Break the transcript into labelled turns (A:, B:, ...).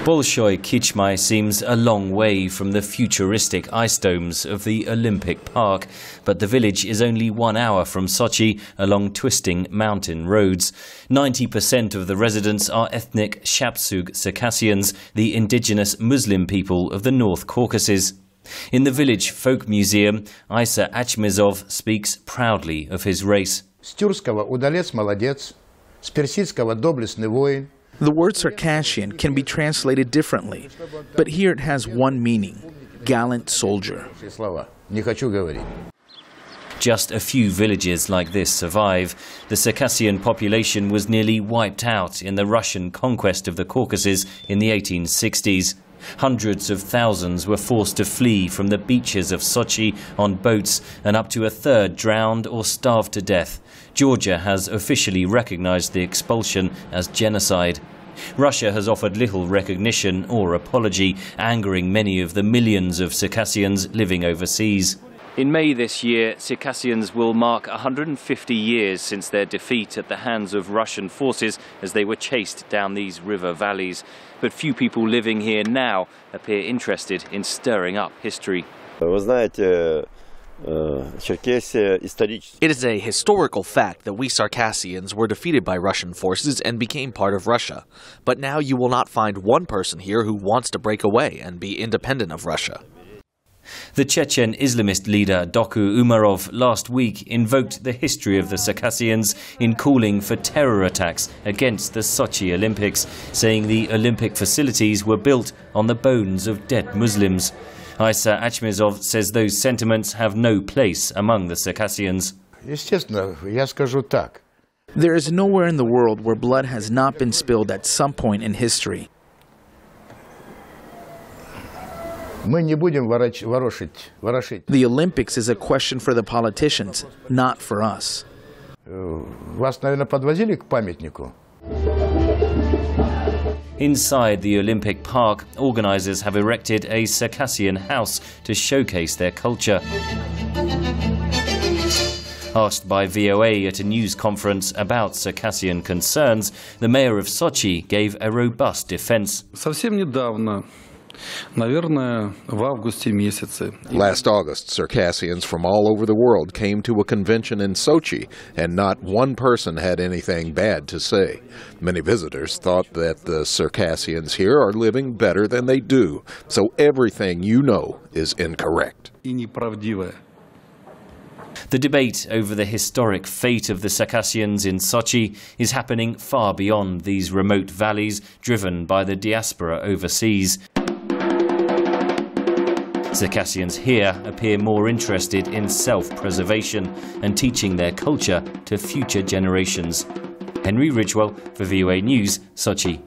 A: Bolshoi Kichmai seems a long way from the futuristic ice domes of the Olympic Park, but the village is only 1 hour from Sochi along twisting mountain roads. 90% of the residents are ethnic Shapsug Circassians, the indigenous Muslim people of the North Caucasus. In the village folk museum, Aisa Achmizov speaks proudly of his race.
B: The word Circassian can be translated differently, but here it has one meaning: gallant soldier.
A: Just a few villages like this survive. The Circassian population was nearly wiped out in the Russian conquest of the Caucasus in the 1860s. Hundreds of thousands were forced to flee from the beaches of Sochi on boats, and up to a third drowned or starved to death. Georgia has officially recognized the expulsion as genocide. Russia has offered little recognition or apology, angering many of the millions of Circassians living overseas. In May this year, Circassians will mark 150 years since their defeat at the hands of Russian forces as they were chased down these river valleys. But few people living here now appear interested in stirring up history.
C: It is a historical fact that we Circassians were defeated by Russian forces and became part of Russia. But now you will not find one person here who wants to break away and be independent of Russia.
A: The Chechen Islamist leader Doku Umarov last week invoked the history of the Circassians in calling for terror attacks against the Sochi Olympics, saying the Olympic facilities were built on the bones of dead Muslims. Aisa Achmizov says those sentiments have no place among the Circassians.
B: There is nowhere in the world where blood has not been spilled at some point in history. The Olympics is a question for the politicians, not for us.
A: Inside the Olympic Park, organizers have erected a Circassian house to showcase their culture. Asked by VOA at a news conference about Circassian concerns, the mayor of Sochi gave a robust defense.
D: Last August, Circassians from all over the world came to a convention in Sochi, and not one person had anything bad to say. Many visitors thought that the Circassians here are living better than they do, so everything you know is incorrect.
A: The debate over the historic fate of the Circassians in Sochi is happening far beyond these remote valleys driven by the diaspora overseas. Circassians here appear more interested in self-preservation and teaching their culture to future generations. Henry Ridgwell for VOA News, Sochi.